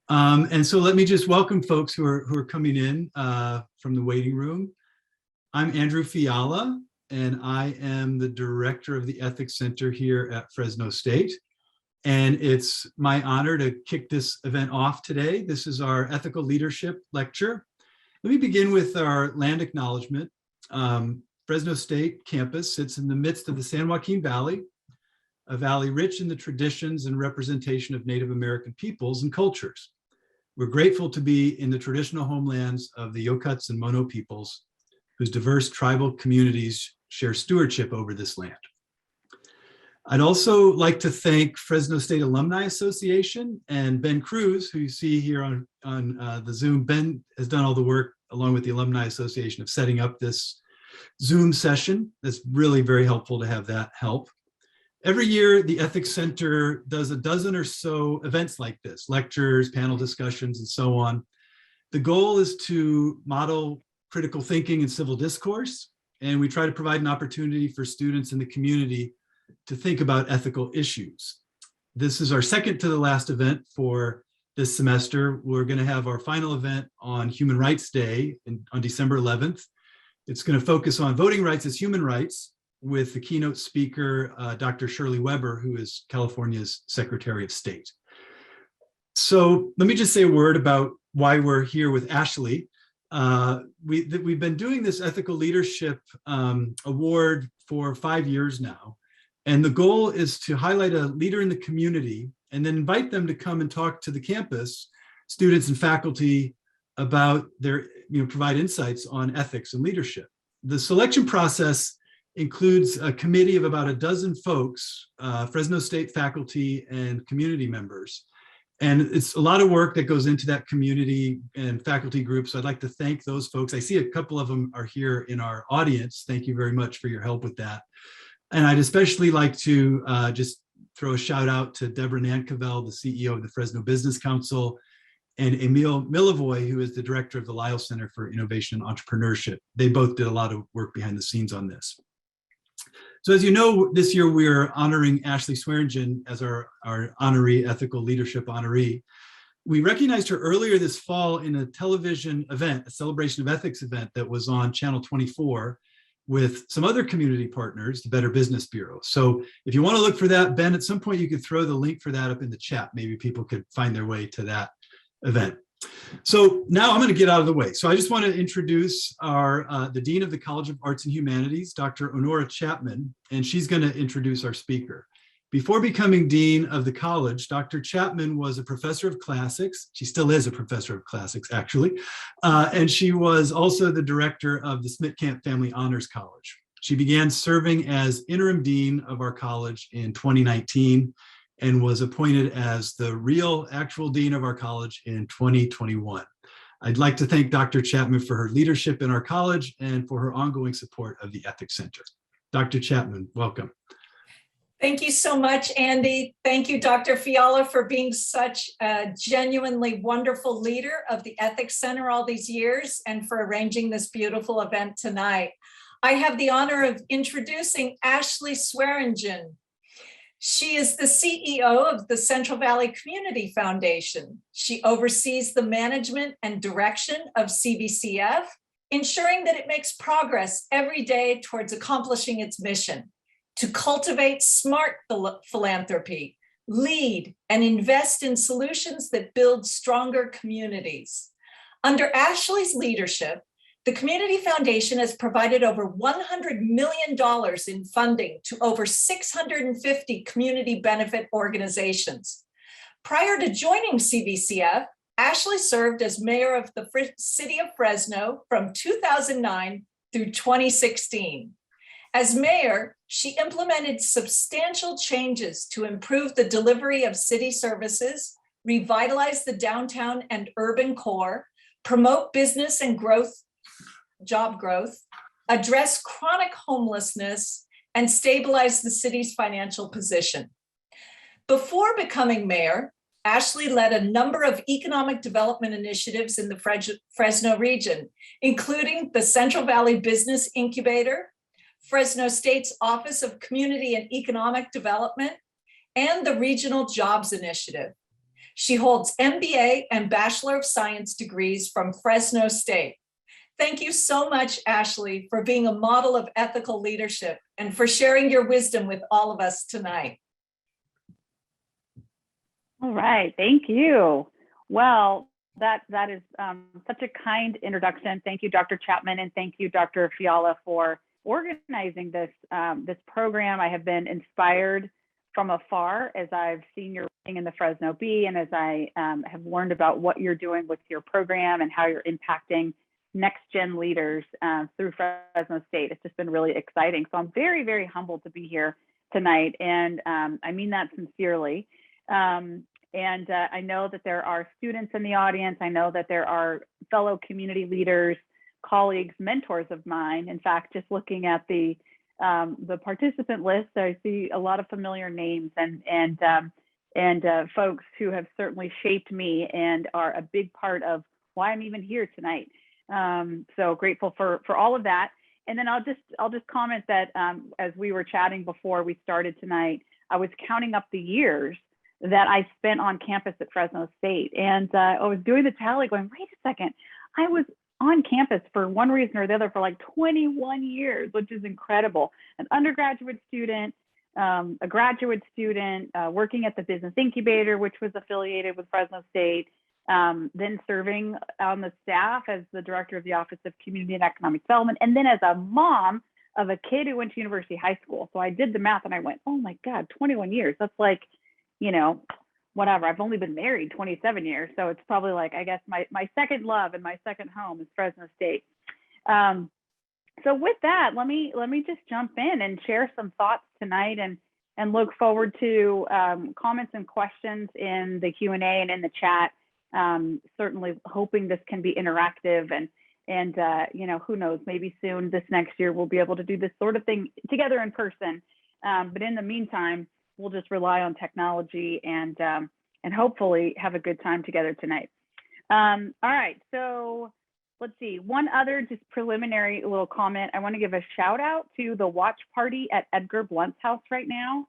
And so let me just welcome folks who are coming in from the waiting room. I'm Andrew Fiala, and I am the director of the Ethics Center here at Fresno State. And it's my honor to kick this event off today. This is our ethical leadership lecture. Let me begin with our land acknowledgement. Fresno State campus sits in the midst of the San Joaquin Valley, a valley rich in the traditions and representation of Native American peoples and cultures. We're grateful to be in the traditional homelands of the Yokuts and Mono peoples, whose diverse tribal communities share stewardship over this land. I'd also like to thank Fresno State Alumni Association and Ben Cruz, who you see here on the Zoom. Ben has done all the work along with the Alumni Association of setting up this Zoom session. That's really very helpful to have that help. Every year, the Ethics Center does a dozen or so events like this, lectures, panel discussions, and so on. The goal is to model critical thinking and civil discourse, and we try to provide an opportunity for students in the community to think about ethical issues. This is our second to the last event for this semester. We're going to have our final event on Human Rights Day on December 11th. It's going to focus on voting rights as human rights, with the keynote speaker, Dr. Shirley Weber, who is California's Secretary of State. So let me just say a word about why we're here with Ashley. We've been doing this Ethical Leadership Award for 5 years now. And the goal is to highlight a leader in the community and then invite them to come and talk to the campus, students and faculty, about their, provide insights on ethics and leadership. The selection process includes a committee of about a dozen folks, Fresno State faculty and community members. And it's a lot of work that goes into that community and faculty group. So I'd like to thank those folks. I see a couple of them are here in our audience. Thank you very much for your help with that. And I'd especially like to just throw a shout out to Deborah Nankovell, the CEO of the Fresno Business Council, and Emil Milivoy, who is the director of the Lyle Center for Innovation and Entrepreneurship. They both did a lot of work behind the scenes on this. So as you know, this year we are honoring Ashley Swearengin as our honoree, ethical leadership honoree. We recognized her earlier this fall in a television event, a celebration of ethics event that was on Channel 24 with some other community partners, the Better Business Bureau. So if you want to look for that, Ben, at some point you could throw the link for that up in the chat. Maybe people could find their way to that event. So now I'm going to get out of the way. So I just want to introduce the Dean of the College of Arts and Humanities, Dr. Honora Chapman, and she's going to introduce our speaker. Before becoming Dean of the college, Dr. Chapman was a professor of classics. She still is a professor of classics, actually. And she was also the director of the Smith-Camp Family Honors College. She began serving as interim dean of our college in 2019 and was appointed as the real actual dean of our college in 2021. I'd like to thank Dr. Chapman for her leadership in our college and for her ongoing support of the Ethics Center. Dr. Chapman, welcome. Thank you so much, Andy. Thank you, Dr. Fiala, for being such a genuinely wonderful leader of the Ethics Center all these years and for arranging this beautiful event tonight. I have the honor of introducing Ashley Swearengin. She is the CEO of the Central Valley Community Foundation. She oversees the management and direction of CVCF, ensuring that it makes progress every day towards accomplishing its mission to cultivate smart philanthropy, lead, and invest in solutions that build stronger communities. Under Ashley's leadership, the Community Foundation has provided over $100 million in funding to over 650 community benefit organizations. Prior to joining CVCF, Ashley served as mayor of the city of Fresno from 2009 through 2016. As mayor, she implemented substantial changes to improve the delivery of city services, revitalize the downtown and urban core, promote business and job growth, address chronic homelessness, and stabilize the city's financial position. Before becoming mayor, Ashley led a number of economic development initiatives in the Fresno region, including the Central Valley Business Incubator, Fresno State's Office of Community and Economic Development, and the Regional Jobs Initiative. She holds MBA and Bachelor of Science degrees from Fresno State. Thank you so much, Ashley, for being a model of ethical leadership and for sharing your wisdom with all of us tonight. All right, thank you. Well, that is such a kind introduction. Thank you, Dr. Chapman, and thank you, Dr. Fiala, for organizing this program. I have been inspired from afar as I've seen your writing in the Fresno Bee, and as I have learned about what you're doing with your program and how you're impacting next gen leaders through Fresno State. It's just been really exciting. So I'm very, very humbled to be here tonight, and I mean that sincerely. I know that there are students in the audience. I know that there are fellow community leaders, colleagues, mentors of mine. In fact, just looking at the participant list, I see a lot of familiar names and folks who have certainly shaped me and are a big part of why I'm even here tonight. So grateful for all of that. And then I'll just comment that as we were chatting before we started tonight, I was counting up the years that I spent on campus at Fresno State. And I was doing the tally going, wait a second, I was on campus for one reason or the other for like 21 years, which is incredible. An undergraduate student, a graduate student, working at the business incubator, which was affiliated with Fresno State, then serving on the staff as the director of the Office of Community and Economic Development, and then as a mom of a kid who went to University High School. So I did the math and I went, oh my God, 21 years. That's like, you know, whatever. I've only been married 27 years. So it's probably like, I guess my second love and my second home is Fresno State. So with that, let me just jump in and share some thoughts tonight and look forward to comments and questions in the Q&A and in the chat. Certainly hoping this can be interactive and you know, who knows, maybe soon this next year we'll be able to do this sort of thing together in person. But in the meantime, we'll just rely on technology and hopefully have a good time together tonight. All right, so let's see. One other just preliminary little comment. I want to give a shout out to the watch party at Edgar Blunt's house right now.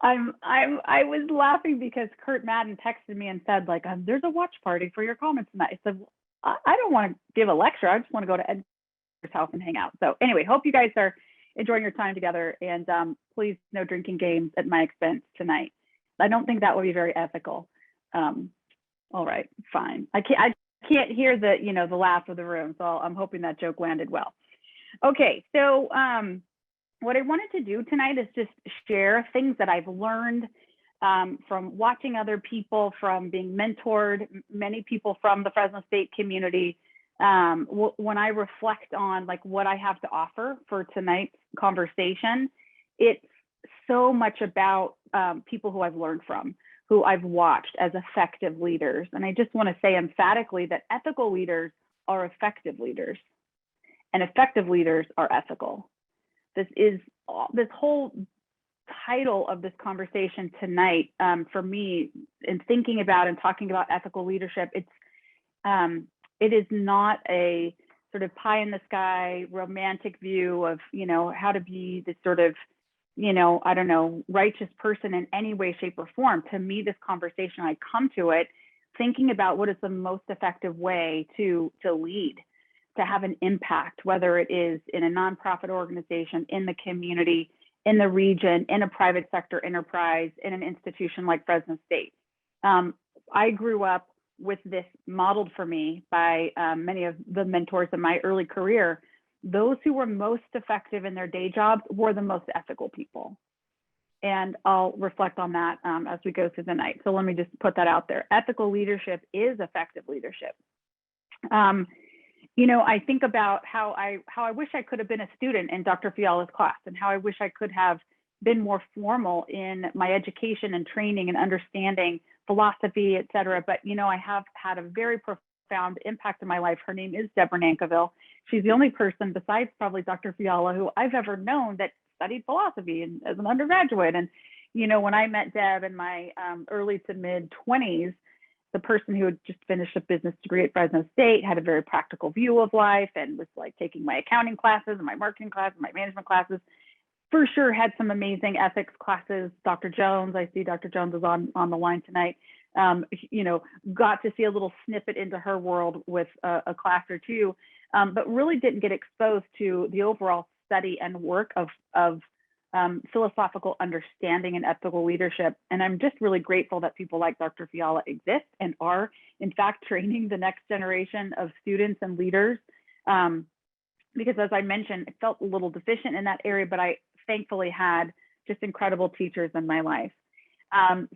I was laughing because Kurt Madden texted me and said, like, there's a watch party for your comments tonight. I said, I don't want to give a lecture. I just want to go to Edgar's house and hang out. So anyway, hope you guys are enjoying your time together, and please no drinking games at my expense tonight. I don't think that would be very ethical. All right, fine. I can't hear the, you know, the laugh of the room, so I'm hoping that joke landed well. Okay, so what I wanted to do tonight is just share things that I've learned from watching other people, from being mentored, many people from the Fresno State community. When I reflect on like what I have to offer for tonight's conversation, it's so much about people who I've learned from, who I've watched as effective leaders. And I just want to say emphatically that ethical leaders are effective leaders, and effective leaders are ethical. This whole title of this conversation tonight, for me, in thinking about and talking about ethical leadership, it is not a sort of pie in the sky romantic view of, you know, how to be this sort of, you know, I don't know, righteous person in any way, shape, or form. To me, this conversation, I come to it thinking about what is the most effective way to lead, to have an impact, whether it is in a nonprofit organization, in the community, in the region, in a private sector enterprise, in an institution like Fresno State. I grew up with this modeled for me by many of the mentors in my early career. Those who were most effective in their day jobs were the most ethical people. And I'll reflect on that as we go through the night. So let me just put that out there. Ethical leadership is effective leadership. You know, I think about how I wish I could have been a student in Dr. Fiala's class, and how I wish I could have been more formal in my education and training and understanding philosophy, et cetera. But, you know, I have had a very profound impact in my life. Her name is Deborah Nankiville. She's the only person besides probably Dr. Fiala who I've ever known that studied philosophy and as an undergraduate. And, you know, when I met Deb in my early to mid 20s, the person who had just finished a business degree at Fresno State had a very practical view of life and was like taking my accounting classes and my marketing classes, my management classes. for sure had some amazing ethics classes. Dr. Jones, I see Dr. Jones is on the line tonight. You know, got to see a little snippet into her world with a class or two, but really didn't get exposed to the overall study and work of philosophical understanding and ethical leadership. And I'm just really grateful that people like Dr. Fiala exist and are, in fact, training the next generation of students and leaders. Because as I mentioned, I felt a little deficient in that area, but I thankfully had just incredible teachers in my life.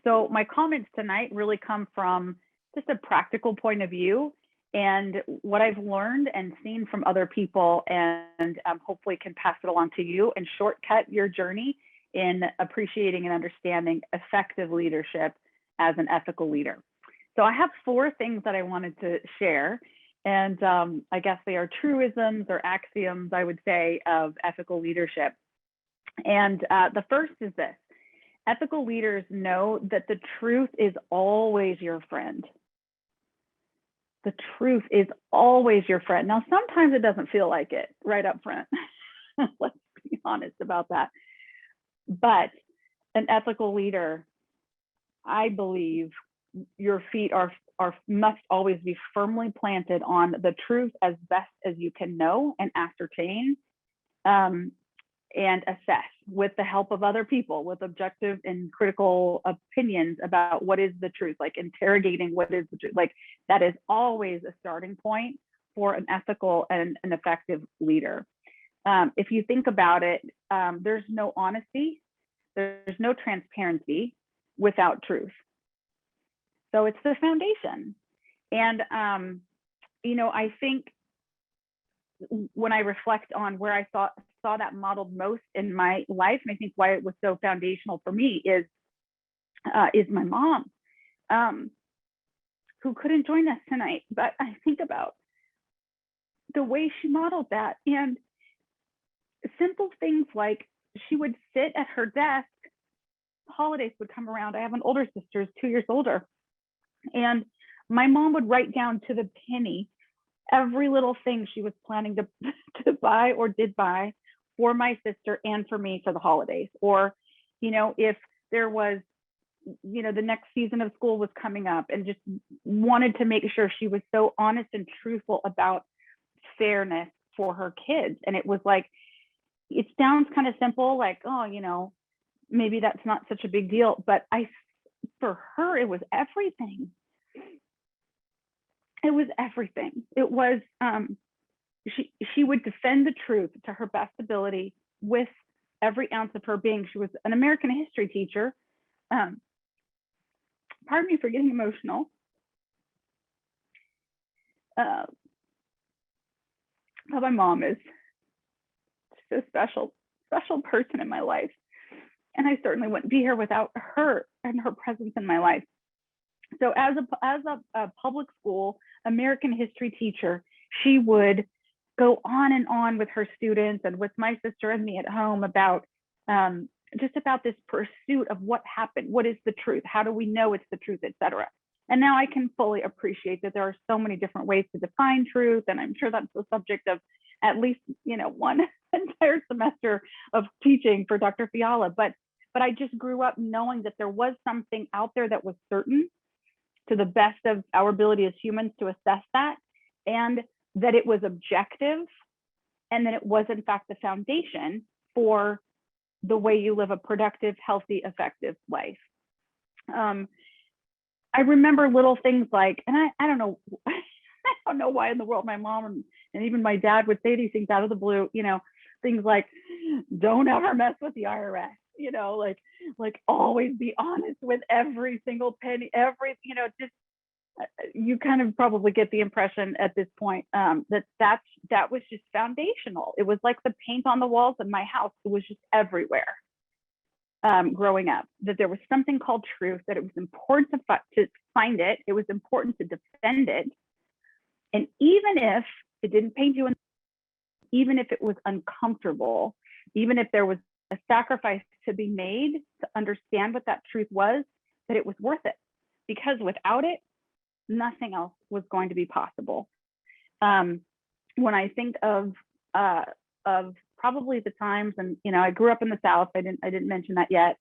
So my comments tonight really come from just a practical point of view and what I've learned and seen from other people, and hopefully can pass it along to you and shortcut your journey in appreciating and understanding effective leadership as an ethical leader. So I have 4 things that I wanted to share, and I guess they are truisms or axioms, I would say, of ethical leadership. And the first is this: ethical leaders know that the truth is always your friend. The truth is always your friend. Now, sometimes it doesn't feel like it right up front. Let's be honest about that. But an ethical leader, I believe, your feet must always be firmly planted on the truth as best as you can know and ascertain, and assess with the help of other people with objective and critical opinions about what is the truth, like interrogating what is the truth. Like, that is always a starting point for an ethical and an effective leader. If you think about it, there's no honesty, there's no transparency without truth. So it's the foundation. And, you know, I think when I reflect on where I saw that modeled most in my life, and I think why it was so foundational for me is my mom, who couldn't join us tonight. But I think about the way she modeled that, and simple things like she would sit at her desk. Holidays would come around. I have an older sister, who's 2 years older, and my mom would write down to the penny every little thing she was planning to buy or did buy for my sister and for me for the holidays. Or, you know, if there was, you know, the next season of school was coming up, and just wanted to make sure she was so honest and truthful about fairness for her kids. And it was like, it sounds kind of simple, like, oh, you know, maybe that's not such a big deal, but for her, it was everything. It was everything. It was, she would defend the truth to her best ability with every ounce of her being. She was an American history teacher. Pardon me for getting emotional. But my mom is just a special person in my life. And I certainly wouldn't be here without her and her presence in my life. So as a public school American history teacher, she would go on and on with her students and with my sister and me at home about just about this pursuit of what happened, what is the truth, how do we know it's the truth, etc. And now I can fully appreciate that there are so many different ways to define truth, and I'm sure that's the subject of at least, you know, one entire semester of teaching for Dr. Fiala. But I just grew up knowing that there was something out there that was certain, to the best of our ability as humans to assess that, and that it was objective, and that it was in fact the foundation for the way you live a productive, healthy, effective life. I remember little things like, and I don't know, I don't know why in the world my mom and even my dad would say these things out of the blue, you know, things like, don't ever mess with the IRS, you know, like always be honest with every single penny, you know, just, you kind of probably get the impression at this point that was just foundational. It was like the paint on the walls in my house. It was just everywhere. Growing up, that there was something called truth, that it was important to find it. It was important to defend it. And even if it didn't paint you in, even if it was uncomfortable, even if there was a sacrifice to be made to understand what that truth was, that it was worth it. Because without it, nothing else was going to be possible. When I think of probably the times, and I grew up in the South. I didn't mention that yet.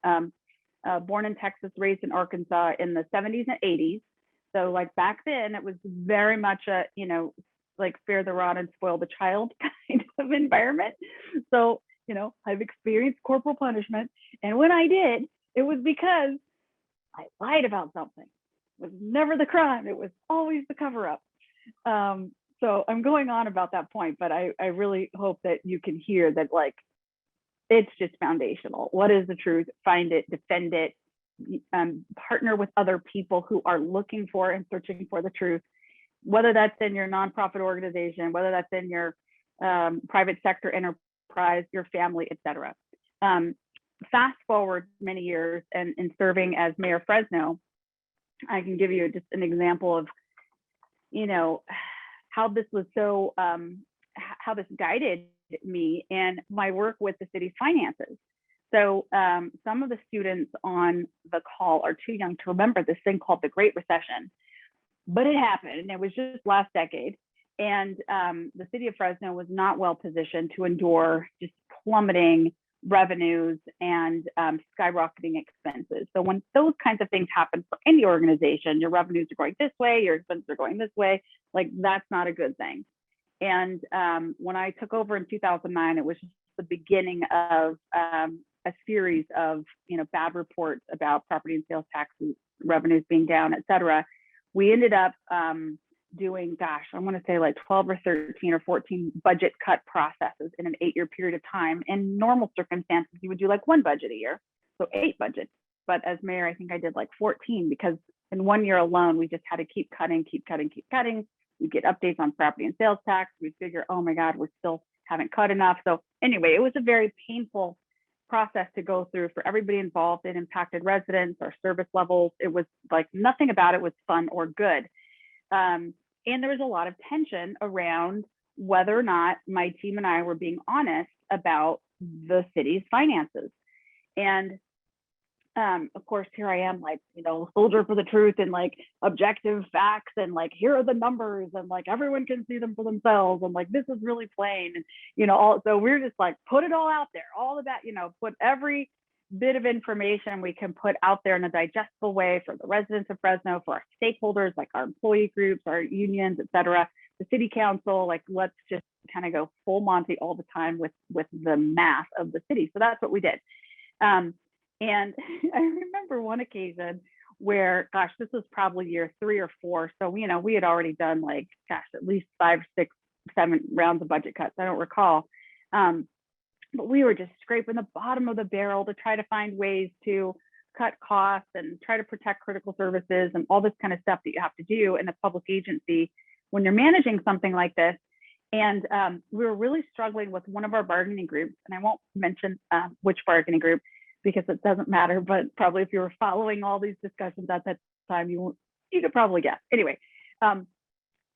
Born in Texas, raised in Arkansas in the 70s and 80s. So like back then, it was very much a like spare the rod and spoil the child kind of environment. So I've experienced corporal punishment, and when I did, it was because I lied about something. It was never the crime. It was always the cover up. So I'm going on about that point, but I really hope that you can hear that, like, it's just foundational. What is the truth? Find it, defend it, partner with other people who are looking for and searching for the truth, whether that's in your nonprofit organization, whether that's in your private sector enterprise, your family, etc. Fast forward many years and in serving as mayor of Fresno, I can give you just an example of, how this was so, how this guided me and my work with the city's finances. So some of the students on the call are too young to remember this thing called the Great Recession, but it happened, and it was just last decade. And the city of Fresno was not well positioned to endure just plummeting revenues and skyrocketing expenses. So when those kinds of things happen for any organization, your revenues are going this way, your expenses are going this way, like that's not a good thing. And when I took over in 2009, it was just the beginning of a series of bad reports about property and sales taxes, revenues being down, et cetera. We ended up doing, I want to say like 12 or 13 or 14 budget cut processes in an 8-year period of time. In normal circumstances, you would do like 1 budget a year, so 8 budgets. But as mayor, I think I did like 14, because in 1 year alone, we just had to keep cutting. We get updates on property and sales tax. We figure, oh my God, we still haven't cut enough. So anyway, it was a very painful process to go through for everybody involved. It impacted residents, our service levels. It was like nothing about it was fun or good. And there was a lot of tension around whether or not my team and I were being honest about the city's finances. And of course, here I am, like, soldier for the truth and like objective facts, and like, here are the numbers, and like everyone can see them for themselves, and like this is really plain, and so we're just like, put it all out there, all of that, put every bit of information we can put out there in a digestible way for the residents of Fresno, for our stakeholders, like our employee groups, our unions, et cetera, the city council. Like, let's just kind of go full Monty all the time with the math of the city. So that's what we did. And I remember one occasion where, this was probably year 3 or 4. So, we had already done like, at least 5, 6, 7 rounds of budget cuts. I don't recall. But we were just scraping the bottom of the barrel to try to find ways to cut costs and try to protect critical services and all this kind of stuff that you have to do in a public agency when you're managing something like this. And we were really struggling with one of our bargaining groups, and I won't mention which bargaining group because it doesn't matter, but probably if you were following all these discussions at that time, you could probably guess. Anyway,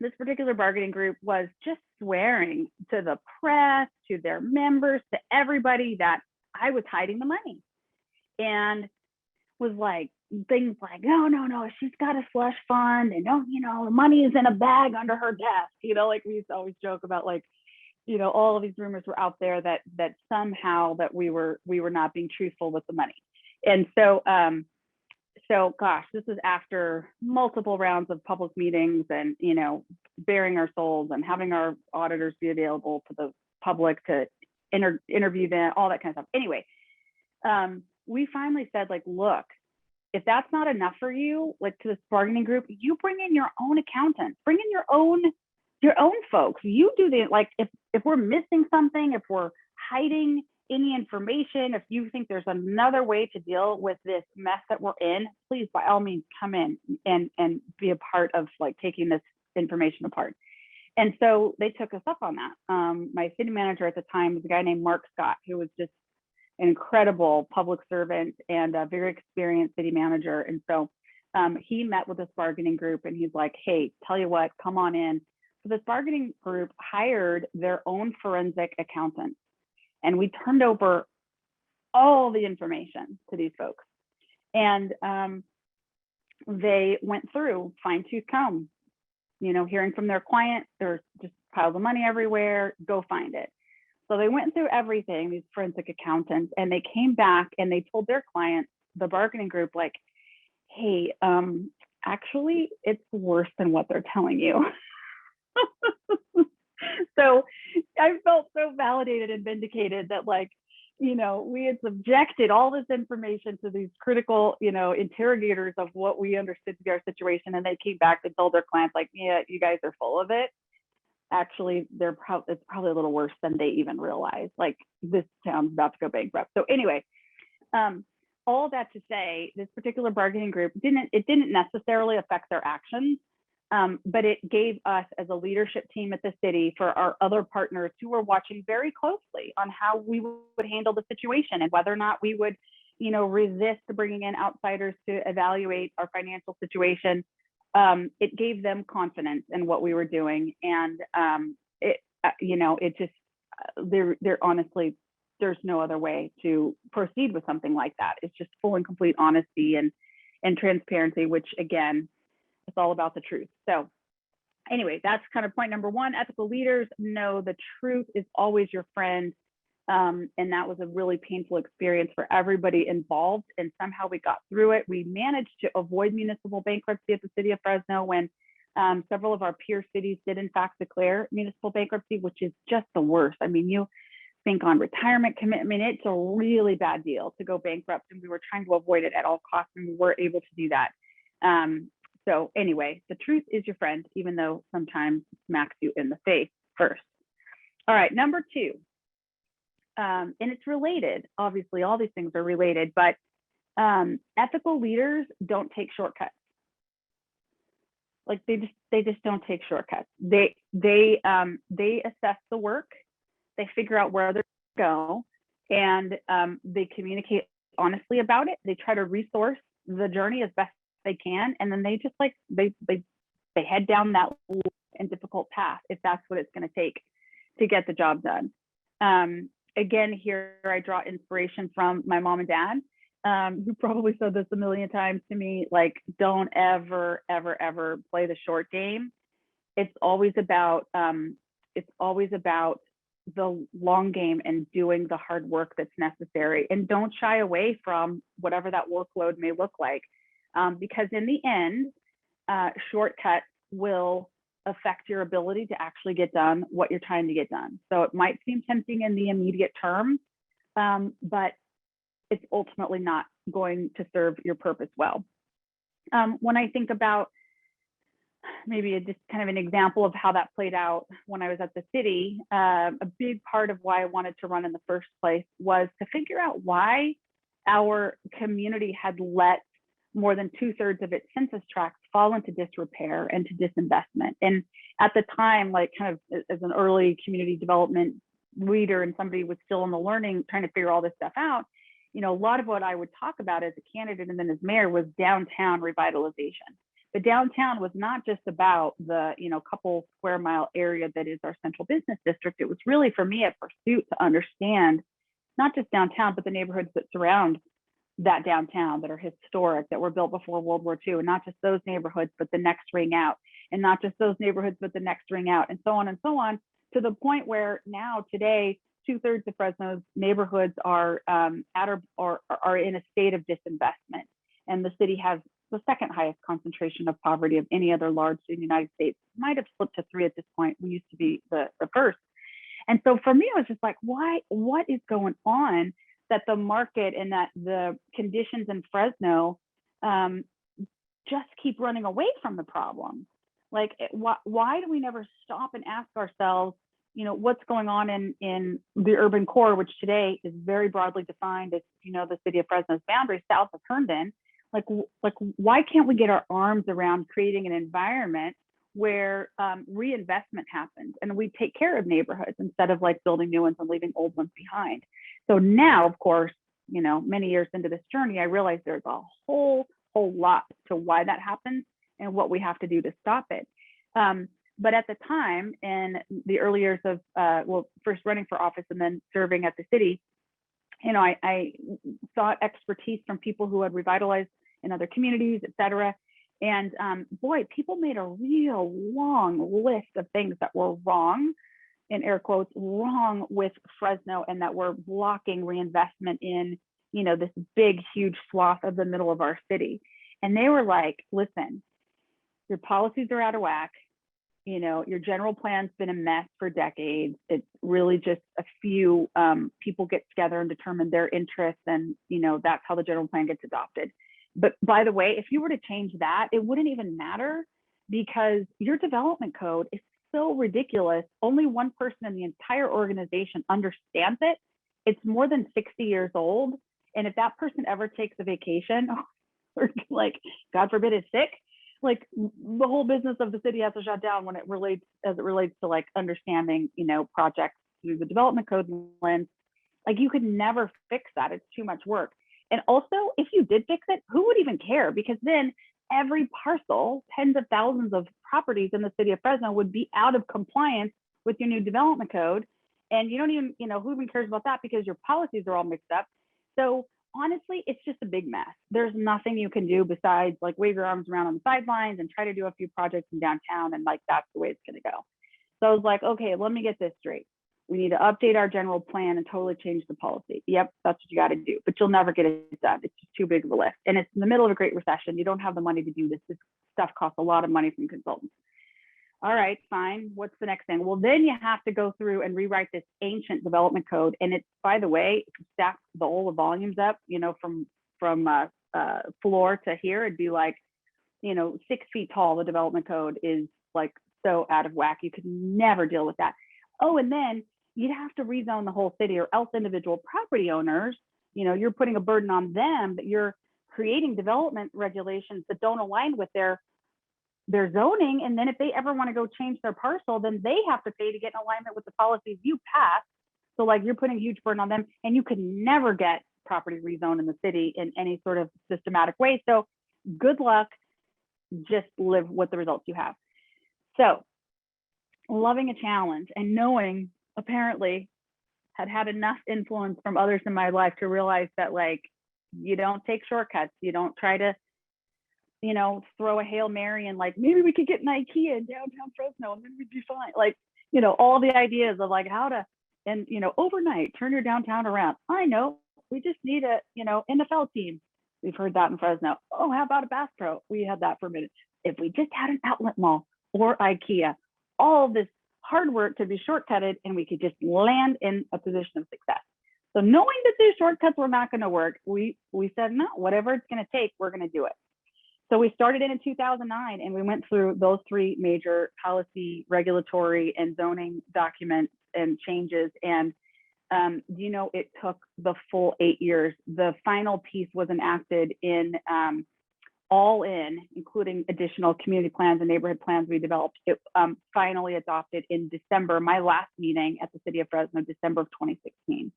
this particular bargaining group was just swearing to the press, to their members, to everybody that I was hiding the money, and was like things like, no, she's got a slush fund, and the money is in a bag under her desk. Like we used to always joke about, like, all of these rumors were out there that somehow that we were not being truthful with the money. And so this is after multiple rounds of public meetings and, bearing our souls and having our auditors be available to the public to interview them, all that kind of stuff. Anyway, we finally said, like, look, if that's not enough for you, like, to this bargaining group, you bring in your own accountant, bring in your own folks. You do like, if we're missing something, if we're hiding any information, if you think there's another way to deal with this mess that we're in, please, by all means, come in and be a part of, like, taking this information apart. And so they took us up on that. My city manager at the time was a guy named Mark Scott, who was just an incredible public servant and a very experienced city manager. And so he met with this bargaining group, and he's like, hey, tell you what, come on in. So this bargaining group hired their own forensic accountant, and we turned over all the information to these folks. And they went through fine-tooth comb, hearing from their client, there's just piles of money everywhere, go find it. So they went through everything, these forensic accountants, and they came back and they told their clients, the bargaining group, like, hey, actually, it's worse than what they're telling you. So I felt so validated and vindicated that, like, you know, we had subjected all this information to these critical, you know, interrogators of what we understood to be our situation. And they came back and told their clients, like, yeah, you guys are full of it. Actually, it's probably a little worse than they even realize. Like, this town's about to go bankrupt. So anyway, all that to say, this particular bargaining group didn't necessarily affect their actions, but it gave us as a leadership team at the city, for our other partners who were watching very closely on how we would handle the situation and whether or not we would, you know, resist bringing in outsiders to evaluate our financial situation. It gave them confidence in what we were doing, and you know, it just there honestly, there's no other way to proceed with something like that. It's just full and complete honesty and transparency, which again, it's all about the truth. So anyway, that's kind of point number one. Ethical leaders know the truth is always your friend. And that was a really painful experience for everybody involved. And somehow we got through it. We managed to avoid municipal bankruptcy at the city of Fresno when several of our peer cities did in fact declare municipal bankruptcy, which is just the worst. I mean, you think on retirement commitment, it's a really bad deal to go bankrupt. And we were trying to avoid it at all costs, and we were able to do that. So anyway, the truth is your friend, even though sometimes it smacks you in the face first. All right, number two. And it's related, obviously, all these things are related, but ethical leaders don't take shortcuts. Like they just don't take shortcuts. They assess the work, they figure out where they're going to go, and they communicate honestly about it. They try to resource the journey as best they can, and then they just like they head down that long and difficult path if that's what it's going to take to get the job done. Again, here I draw inspiration from my mom and dad, who probably said this a million times to me, like, don't ever, ever, ever play the short game. It's always about the long game and doing the hard work that's necessary. And don't shy away from whatever that workload may look like. Because in the end, shortcuts will affect your ability to actually get done what you're trying to get done. So it might seem tempting in the immediate term, but it's ultimately not going to serve your purpose well. When I think about maybe just kind of an example of how that played out when I was at the city, a big part of why I wanted to run in the first place was to figure out why our community had let more than 2/3 of its census tracts fall into disrepair and to disinvestment. And at the time, like kind of as an early community development leader and somebody was still in the learning, trying to figure all this stuff out, you know, a lot of what I would talk about as a candidate and then as mayor was downtown revitalization. But downtown was not just about the, you know, couple square mile area that is our central business district. It was really, for me, a pursuit to understand not just downtown, but the neighborhoods that surround that downtown, that are historic, that were built before World War II, and not just those neighborhoods, but the next ring out, and not just those neighborhoods, but the next ring out, and so on, to the point where now today, 2/3 of Fresno's neighborhoods are at or are in a state of disinvestment. And the city has the second highest concentration of poverty of any other large city in the United States. Might have slipped to 3 at this point. We used to be the first. And so for me, it was just like, what is going on that the market and that the conditions in Fresno just keep running away from the problem? Like, why do we never stop and ask ourselves, you know, what's going on in the urban core, which today is very broadly defined as, you know, the city of Fresno's boundary south of Herndon? Like why can't we get our arms around creating an environment where reinvestment happens and we take care of neighborhoods instead of like building new ones and leaving old ones behind? So now, of course, you know, many years into this journey, I realized there's a whole lot to why that happens and what we have to do to stop it. But at the time, in the early years of, first running for office and then serving at the city, you know, I sought expertise from people who had revitalized in other communities, et cetera. And boy, people made a real long list of things that were wrong in air quotes, wrong with Fresno, and that we're blocking reinvestment in, this big, huge swath of the middle of our city. And they were like, listen, your policies are out of whack. Your general plan's been a mess for decades. It's really just a few people get together and determine their interests, and that's how the general plan gets adopted. But by the way, if you were to change that, it wouldn't even matter, because your development code is so ridiculous. Only one person in the entire organization understands it. It's more than 60 years old, and if that person ever takes a vacation, or like God forbid is sick, like the whole business of the city has to shut down as it relates to like understanding, projects through the development code lens. Like you could never fix that. It's too much work. And also, if you did fix it, who would even care? Because then every parcel, tens of thousands of properties in the city of Fresno would be out of compliance with your new development code. And you don't even, who even cares about that, because your policies are all mixed up. So honestly, it's just a big mess. There's nothing you can do besides like wave your arms around on the sidelines and try to do a few projects in downtown, and like that's the way it's going to go. So I was like, okay, let me get this straight. We need to update our general plan and totally change the policy. Yep, that's what you got to do, but you'll never get it done. It's just too big of a lift, and it's in the middle of a great recession. You don't have the money to do this. This stuff costs a lot of money from consultants. All right, fine. What's the next thing? Well, then you have to go through and rewrite this ancient development code. And it's, by the way, if you stack all the volumes up, from floor to here, it'd be like, 6 feet tall. The development code is like so out of whack. You could never deal with that. Oh, and then you'd have to rezone the whole city, or else individual property owners, you're putting a burden on them, but you're creating development regulations that don't align with their zoning. And then if they ever want to go change their parcel, then they have to pay to get in alignment with the policies you passed. So like you're putting a huge burden on them, and you could never get property rezoned in the city in any sort of systematic way. So good luck, just live with the results you have. So loving a challenge, and knowing apparently had enough influence from others in my life to realize that like, you don't take shortcuts. You don't try to throw a Hail Mary and like, maybe we could get an IKEA in downtown Fresno and then we'd be fine. Like, all the ideas of like how to, and, overnight turn your downtown around. I know, we just need a, NFL team. We've heard that in Fresno. Oh, how about a Bass Pro? We had that for a minute. If we just had an outlet mall or IKEA, all of this hard work could be shortcutted, and we could just land in a position of success. So knowing that these shortcuts were not going to work, we said, no, whatever it's going to take, we're going to do it. So we started in 2009, and we went through those 3 major policy, regulatory, and zoning documents and changes. And it took the full 8 years. The final piece was enacted in all in, including additional community plans and neighborhood plans we developed. It finally adopted in December, my last meeting at the city of Fresno, December of 2016.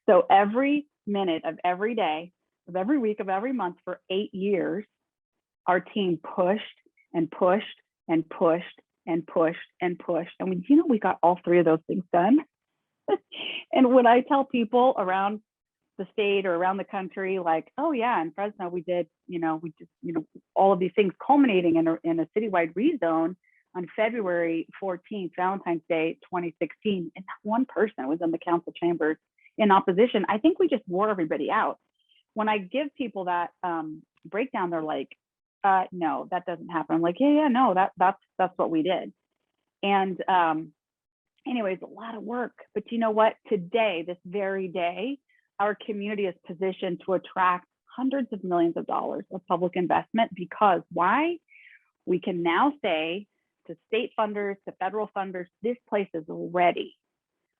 So every minute of every day, of every week, of every month for 8 years, our team pushed and pushed and pushed and pushed and pushed. And we got all 3 of those things done. And when I tell people around the state or around the country, like, oh yeah, in Fresno, we did, all of these things culminating in a citywide rezone on February 14th, Valentine's Day, 2016. And not one person was in the council chambers in opposition. I think we just wore everybody out. When I give people that breakdown, they're like, no, that doesn't happen. I'm like, yeah, no, that's what we did. And anyways, a lot of work. But you know what? Today, this very day, our community is positioned to attract hundreds of millions of dollars of public investment. Because why? We can now say to state funders, to federal funders, this place is ready.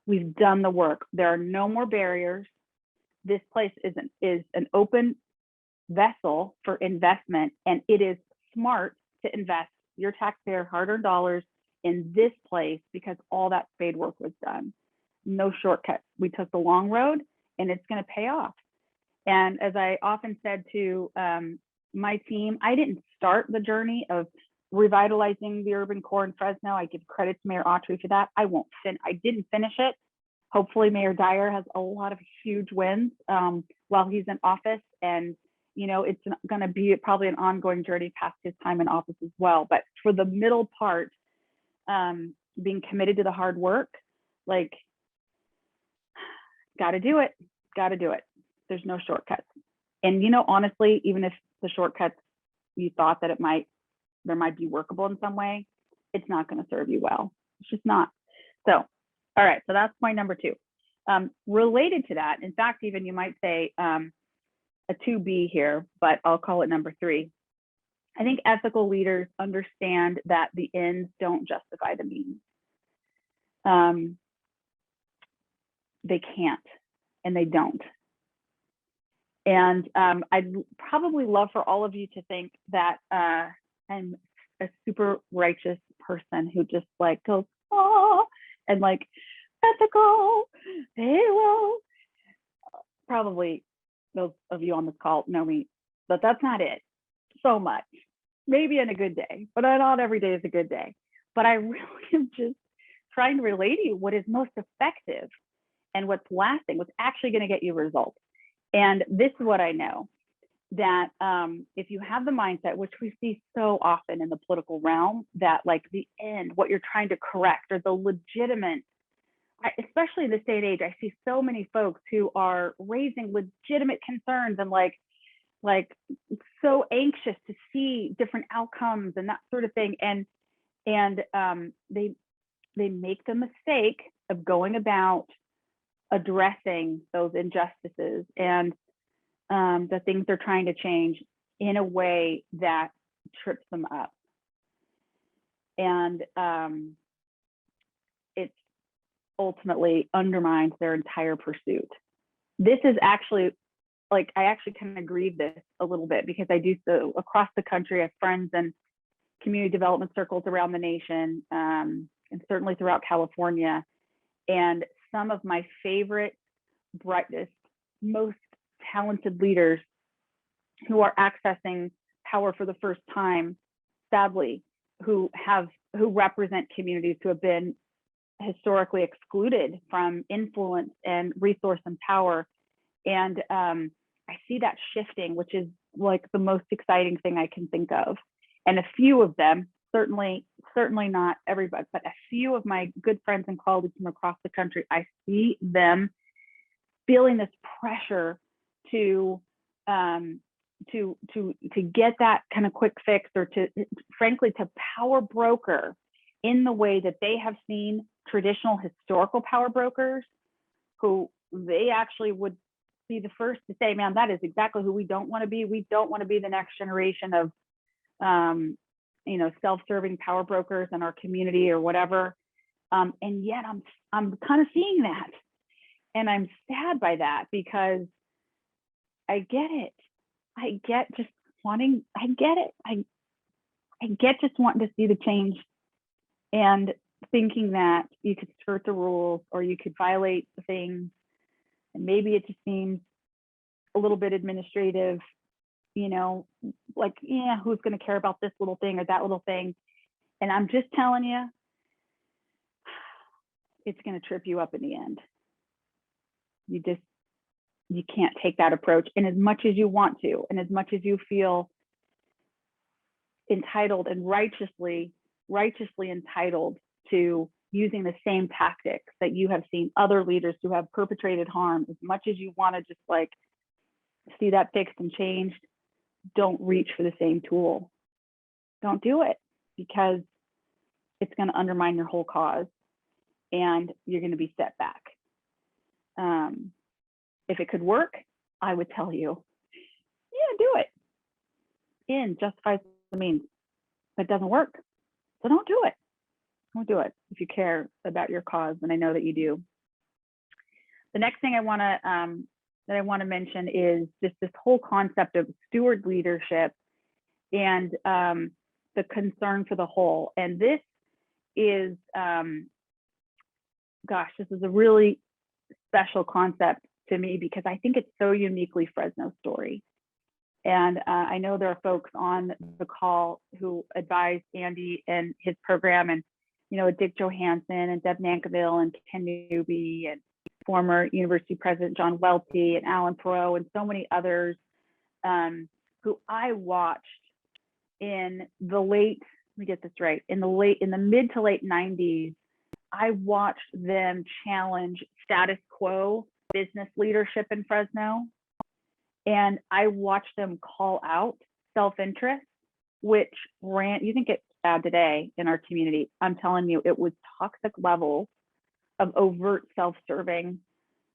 We've done the work. There are no more barriers. This place is an open vessel for investment, and it is smart to invest your taxpayer hard-earned dollars in this place because all that spade work was done. No shortcuts. We took the long road, and it's going to pay off. And as I often said to my team, I didn't start the journey of revitalizing the urban core in Fresno. I give credit to Mayor Autry for that. I didn't finish it. Hopefully Mayor Dyer has a lot of huge wins while he's in office. And, it's going to be probably an ongoing journey past his time in office as well. But for the middle part, being committed to the hard work, Like, got to do it. Got to do it. There's no shortcuts. And, you know, honestly, even if the shortcuts, you thought that there might be workable in some way, it's not going to serve you well. It's just not. So, all right. So that's point number 2. Related to that, in fact, even you might say a 2B here, but I'll call it number 3. I think ethical leaders understand that the ends don't justify the means. They can't, and they don't. And I'd probably love for all of you to think that I'm a super righteous person who just like goes, oh, and like ethical, they will. Probably those of you on this call know me, but that's not it so much. Maybe in a good day, but not every day is a good day. But I really am just trying to relate to you what is most effective and what's lasting, what's actually going to get you results. And this is what I know, that if you have the mindset, which we see so often in the political realm, that like the end, what you're trying to correct, or the legitimate, especially in this day and age, I see so many folks who are raising legitimate concerns and like so anxious to see different outcomes and that sort of thing. And they make the mistake of going about addressing those injustices and the things they're trying to change in a way that trips them up. And it ultimately undermines their entire pursuit. This is actually, like, I actually kind of grieve this a little bit because I do so across the country. I have friends and community development circles around the nation, and certainly throughout California. And some of my favorite, brightest, most talented leaders who are accessing power for the first time, sadly, who represent communities who have been historically excluded from influence and resource and power. And I see that shifting, which is like the most exciting thing I can think of. And a few of them, certainly not everybody, but a few of my good friends and colleagues from across the country, I see them feeling this pressure to get that kind of quick fix, or to, frankly, to power broker in the way that they have seen traditional historical power brokers, who they actually would be the first to say, man, that is exactly who we don't want to be. We don't want to be the next generation of self-serving power brokers in our community or whatever. And yet I'm kind of seeing that. And I'm sad by that, because I get it. I get just wanting, I get it. I get just wanting to see the change and thinking that you could skirt the rules or you could violate the things. And maybe it just seems a little bit administrative, like, yeah, who's going to care about this little thing or that little thing? And I'm just telling you, it's going to trip you up in the end. You can't take that approach. And as much as you want to, and as much as you feel entitled and righteously entitled to using the same tactics that you have seen other leaders who have perpetrated harm, as much as you want to just like see that fixed and changed, don't reach for the same tool. Don't do it, because it's going to undermine your whole cause and you're going to be set back. If it could work, I would tell you, yeah, do it. End justifies the means. If it doesn't work, so don't do it. Don't do it if you care about your cause, and I know that you do. The next thing I want to mention is just this whole concept of steward leadership and the concern for the whole. And this is, this is a really special concept to me, because I think it's so uniquely Fresno story. And I know there are folks on the call who advised Andy and his program, and Dick Johansson and Deb Nankivell and Ken Newby and former university president John Welty and Alan Perot and so many others who I watched in the mid to late 90s. I watched them challenge status quo business leadership in Fresno. And I watched them call out self-interest, which ran, you think it's bad today in our community. I'm telling you, it was toxic levels of overt self-serving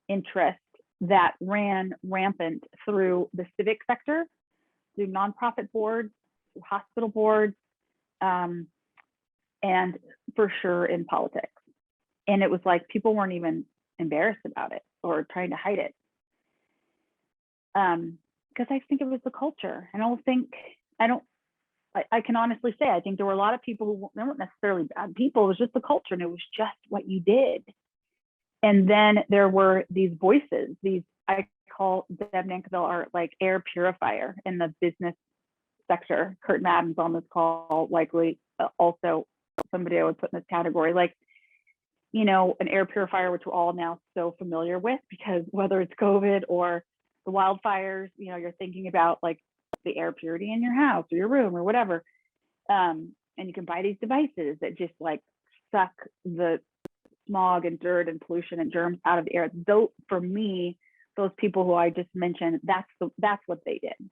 interest that ran rampant through the civic sector, through nonprofit boards, through hospital boards, and for sure in politics. And it was like people weren't even embarrassed about it or trying to hide it. Because I think it was the culture. I can honestly say, I think there were a lot of people who weren't necessarily bad people. It was just the culture, and it was just what you did. And then there were these voices, these, I call Deb Nankivell our like air purifier in the business sector. Kurt Madden's on this call, likely also somebody I would put in this category. Like, you know, an air purifier, which we're all now so familiar with, because whether it's COVID or the wildfires, you know, you're thinking about like the air purity in your house or your room or whatever. And you can buy these devices that just like suck the smog and dirt and pollution and germs out of the air. Though for me, those people who I just mentioned, that's what they did,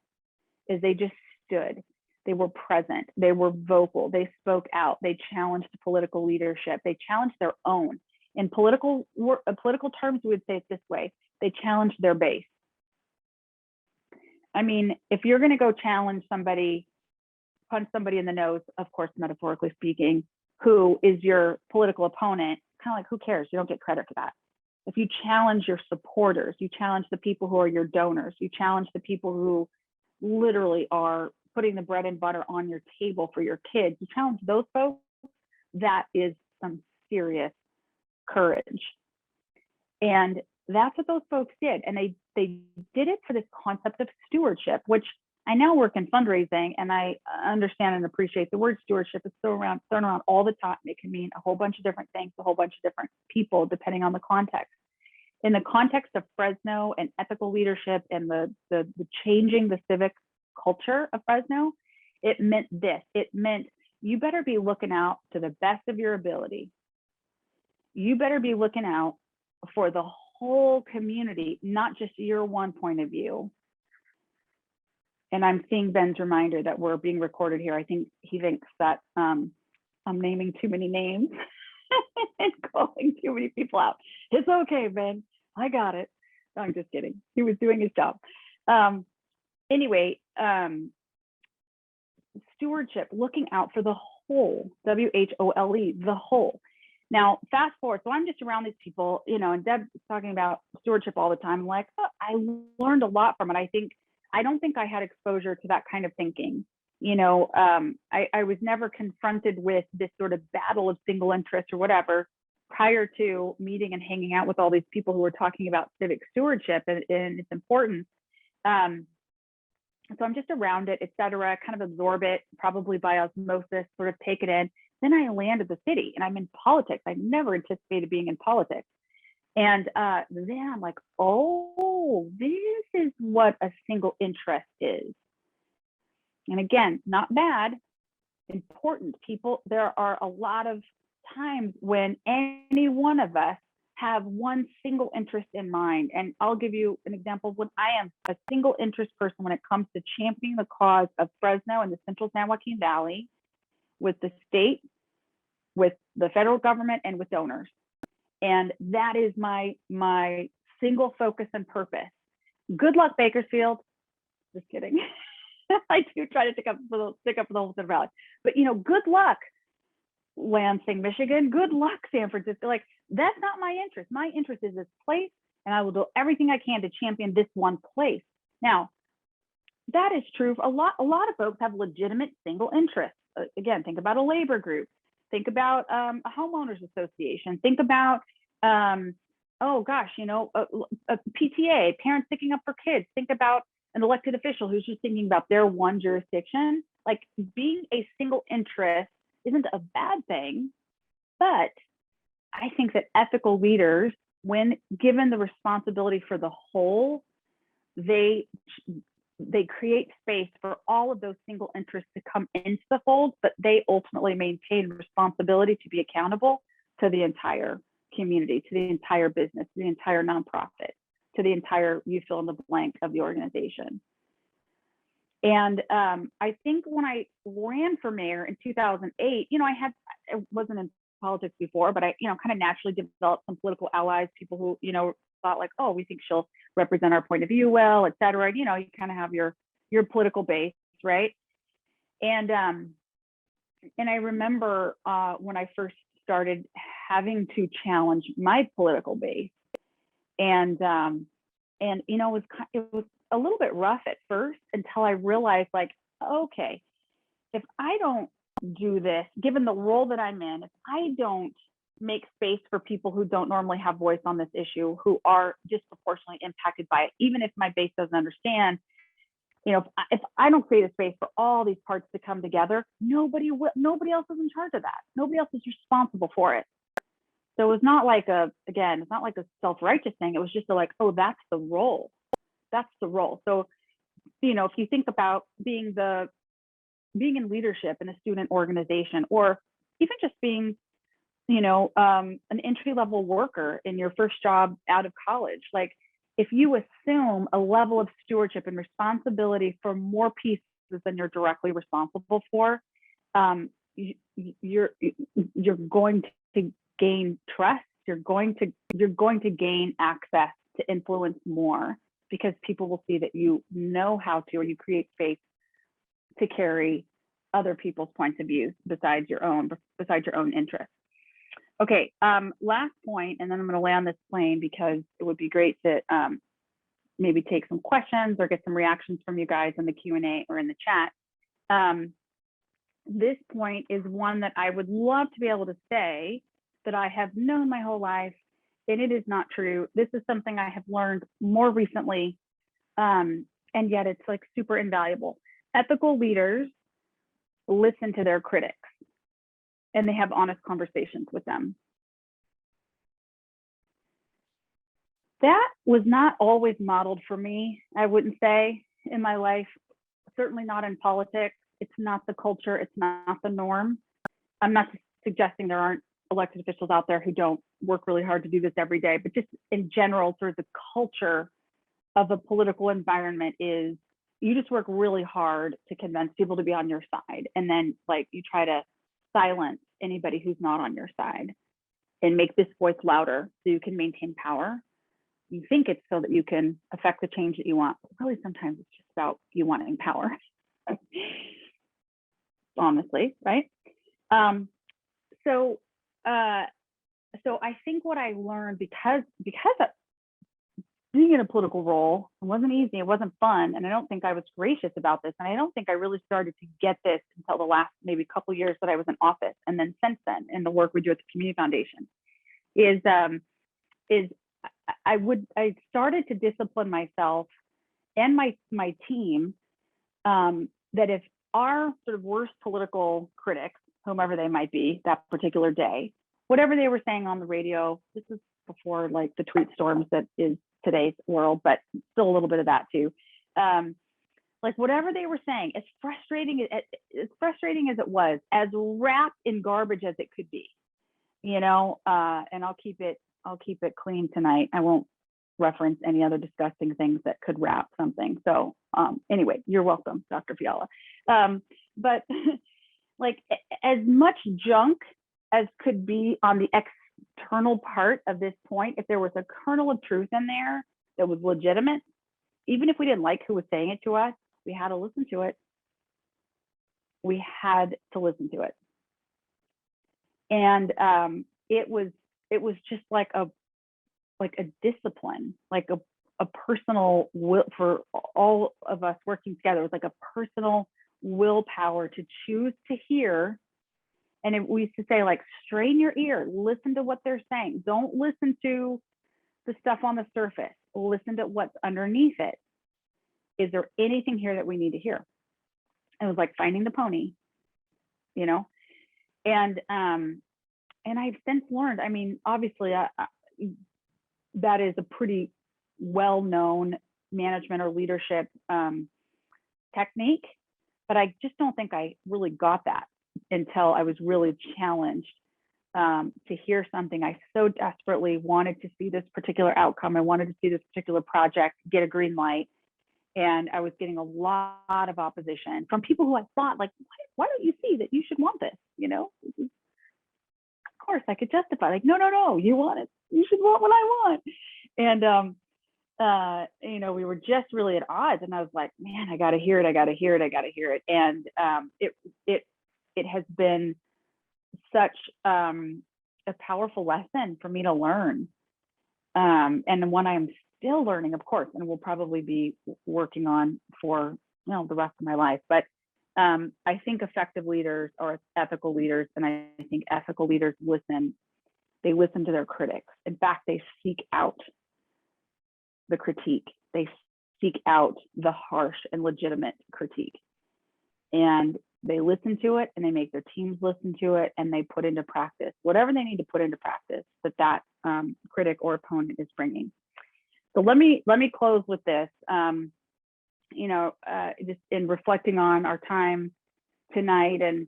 is they just stood. They were present. They were vocal. They spoke out. They challenged political leadership. They challenged their own. In political terms, we would say it this way: they challenged their base. I mean, if you're going to go challenge somebody, punch somebody in the nose, of course, metaphorically speaking, who is your political opponent, kind of like, who cares? You don't get credit for that. If you challenge your supporters, you challenge the people who are your donors, you challenge the people who literally are putting the bread and butter on your table for your kids, you challenge those folks, that is some serious courage. And that's what those folks did. And they did it for this concept of stewardship, which I now work in fundraising, and I understand and appreciate the word stewardship is thrown around all the time. It can mean a whole bunch of different things, a whole bunch of different people, depending on the context. In the context of Fresno and ethical leadership and the changing the civic culture of Fresno, it meant this. It meant you better be looking out to the best of your ability. You better be looking out for the whole community, not just your one point of view. And I'm seeing Ben's reminder that we're being recorded here. I think he thinks that I'm naming too many names and calling too many people out. It's okay, Ben. I got it. No, I'm just kidding. He was doing his job. Anyway, stewardship, looking out for the whole, W-H-O-L-E, the whole. Now, fast forward, so I'm just around these people, you know, and Deb's talking about stewardship all the time. I'm like, oh, I learned a lot from it. I don't think I had exposure to that kind of thinking. You know, I was never confronted with this sort of battle of single interest or whatever prior to meeting and hanging out with all these people who were talking about civic stewardship and its importance. So I'm just around it, et cetera, kind of absorb it, probably by osmosis, sort of take it in. Then I land at the city and I'm in politics. I never anticipated being in politics. And then I'm like, oh, this is what a single interest is. And again, not bad, important. People, there are a lot of times when any one of us have one single interest in mind. And I'll give you an example of when I am a single interest person when it comes to championing the cause of Fresno and the Central San Joaquin Valley with the state, with the federal government, and with donors. And that is my single focus and purpose. Good luck, Bakersfield. Just kidding. I do try to stick up for the whole Central Valley. But, you know, good luck, Lansing, Michigan. Good luck, San Francisco. Like, that's not my interest. My interest is this place, and I will do everything I can to champion this one place. Now, that is true. A lot of folks have legitimate single interests. Again, think about a labor group. Think about a homeowners association. Think about, oh gosh, you know, a PTA, parents sticking up for kids. Think about an elected official who's just thinking about their one jurisdiction. Like, being a single interest isn't a bad thing, but I think that ethical leaders, when given the responsibility for the whole, they create space for all of those single interests to come into the fold, but they ultimately maintain responsibility to be accountable to the entire community, to the entire business, to the entire nonprofit, to the entire you fill in the blank of the organization. And I think when I ran for mayor in 2008, I wasn't in politics before, but I, kind of naturally developed some political allies, people who, thought like, oh, we think she'll represent our point of view well, et cetera. You kind of have your political base, right? And I remember when I first started having to challenge my political base, and it was a little bit rough at first until I realized, like, okay, if I don't do this, given the role that I'm in, if I don't make space for people who don't normally have voice on this issue, who are disproportionately impacted by it, even if my base doesn't understand, if I don't create a space for all these parts to come together, nobody else is in charge of that. Nobody else is responsible for it. So it's not like it's not like a self-righteous thing. It was just oh, that's the role. That's the role. So, if you think about being in leadership in a student organization, or even just being, an entry-level worker in your first job out of college, like, if you assume a level of stewardship and responsibility for more pieces than you're directly responsible for, you're going to gain trust. You're going to gain access to influence more, because people will see that you know how to, or you create space to carry other people's points of view besides your own interests. Okay, last point, and then I'm going to land this plane, because it would be great to maybe take some questions or get some reactions from you guys in the Q&A or in the chat. This point is one that I would love to be able to say that I have known my whole life, and it is not true. This is something I have learned more recently, and yet it's like super invaluable. Ethical leaders listen to their critics, and they have honest conversations with them. That was not always modeled for me, I wouldn't say, in my life, certainly not in politics. It's not the culture, it's not the norm. I'm not suggesting there aren't elected officials out there who don't work really hard to do this every day, but just in general, sort of the culture of a political environment is you just work really hard to convince people to be on your side. And then you try to silence anybody who's not on your side and make this voice louder so you can maintain power. You think it's so that you can affect the change that you want. But really, sometimes it's just about you wanting power. Honestly, right? So I think what I learned, because being in a political role, it wasn't easy, it wasn't fun, and I don't think I was gracious about this, and I don't think I really started to get this until the last maybe couple years that I was in office, and then since then in the work we do at the Community Foundation, I started to discipline myself and my team, that if our sort of worst political critics, whomever they might be that particular day, whatever they were saying on the radio, this is before the tweet storms that is today's world, but still a little bit of that too. Whatever they were saying, as frustrating as it was, as wrapped in garbage as it could be, and I'll keep it clean tonight. I won't reference any other disgusting things that could wrap something. So anyway, you're welcome, Dr. Fiala. But as much junk as could be on the external part of this point, if there was a kernel of truth in there that was legitimate, even if we didn't like who was saying it to us, we had to listen to it. We had to listen to it. And it was just like a discipline, like a personal will for all of us working together. It was like a personal willpower to choose to hear. And we used to say, strain your ear, listen to what they're saying. Don't listen to the stuff on the surface. Listen to what's underneath it. Is there anything here that we need to hear? It was like finding the pony, and I've since learned, obviously that is a pretty well-known management or leadership technique, but I just don't think I really got that until I was really challenged to hear something. I so desperately wanted to see this particular outcome. I wanted to see this particular project get a green light. And I was getting a lot of opposition from people who I thought, like, why don't you see that you should want this? You know, of course I could justify, like, no, you want it. You should want what I want. And, you know, we were just really at odds. And I was like, man, I got to hear it. I got to hear it. I got to hear it. And it has been such a powerful lesson for me to learn. And one I'm still learning, of course, and will probably be working on for, you know, the rest of my life. But I think effective leaders are ethical leaders, and I think ethical leaders listen. They listen to their critics. In fact, they seek out the critique. They seek out the harsh and legitimate critique, and they listen to it, and they make their teams listen to it, and they put into practice whatever they need to put into practice that critic or opponent is bringing. So let me close with this. You know, just in reflecting on our time tonight, and,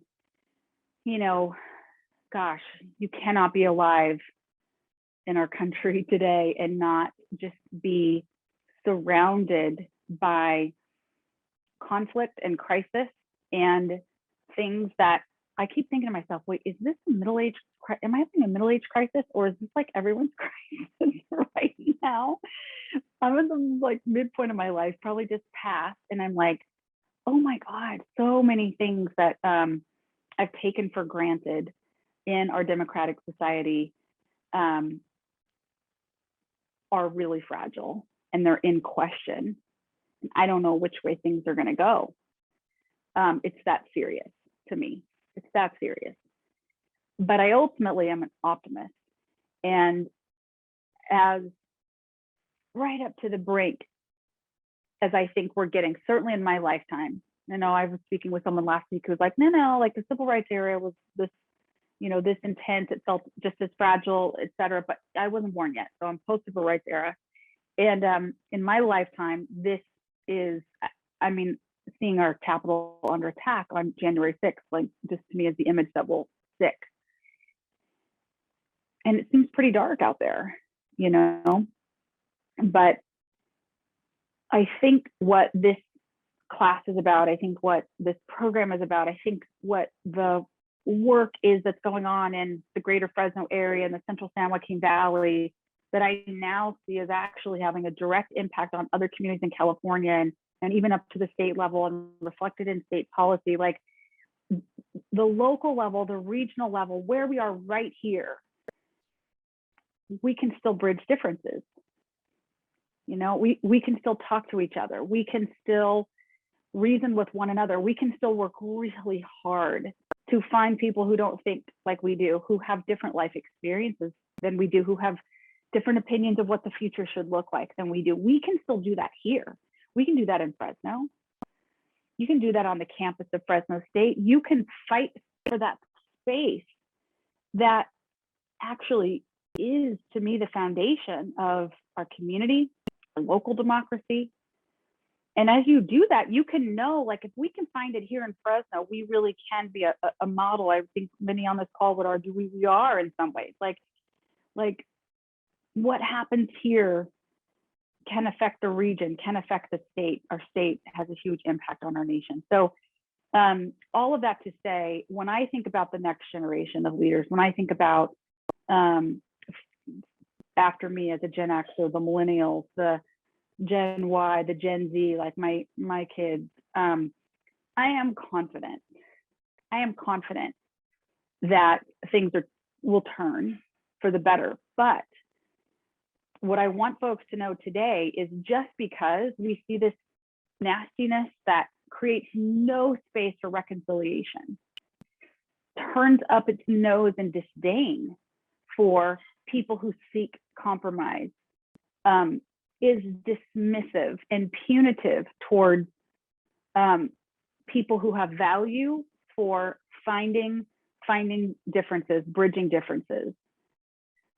you know, gosh, you cannot be alive in our country today and not just be surrounded by conflict and crisis and things that I keep thinking to myself, wait, is this a middle-age, am I having a middle-age crisis, or is this like everyone's crisis right now? I'm in the like midpoint of my life, probably just passed, and I'm like, oh my God, so many things that I've taken for granted in our democratic society are really fragile, and they're in question. I don't know which way things are going to go. It's that serious to me. It's that serious. But I ultimately am an optimist. And as right up to the brink, as I think we're getting, certainly in my lifetime, I know I was speaking with someone last week who was like, no, like the civil rights era was this, you know, this intense, it felt just as fragile, et cetera, but I wasn't born yet. So I'm post-civil rights era. And in my lifetime, this is, I mean, seeing our Capitol under attack on January 6th, like, just to me is the image that will stick. And it seems pretty dark out there, you know, but I think what this class is about, I think what this program is about, I think what the work is that's going on in the greater Fresno area and the central San Joaquin Valley, that I now see as actually having a direct impact on other communities in California, and even up to the state level and reflected in state policy, like the local level, the regional level, where we are right here, we can still bridge differences. You know, we can still talk to each other. We can still reason with one another. We can still work really hard to find people who don't think like we do, who have different life experiences than we do, who have different opinions of what the future should look like than we do. We can still do that here. We can do that in Fresno. You can do that on the campus of Fresno State. You can fight for that space that actually is, to me, the foundation of our community, our local democracy. And as you do that, you can know, like, if we can find it here in Fresno, we really can be a model. I think many on this call would argue we are in some ways. Like what happens here can affect the region, can affect the state. Our state has a huge impact on our nation. So all of that to say, when I think about the next generation of leaders, when I think about after me as a Gen X, or the millennials, the Gen Y, the Gen Z, like my kids, I am confident. I am confident that things will turn for the better. But what I want folks to know today is, just because we see this nastiness that creates no space for reconciliation, turns up its nose in disdain for people who seek compromise, is dismissive and punitive towards people who have value for finding differences, bridging differences.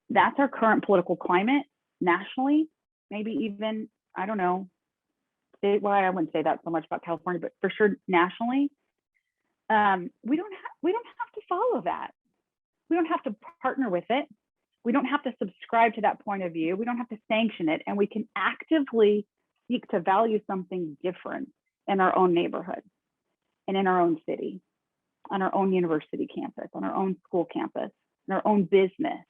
That's our current political climate nationally, maybe even, I don't know, statewide. I wouldn't say that so much about California, but for sure nationally. We don't have to follow that. We don't have to partner with it. We don't have to subscribe to that point of view. We don't have to sanction it. And we can actively seek to value something different in our own neighborhood and in our own city, on our own university campus, on our own school campus, in our own business,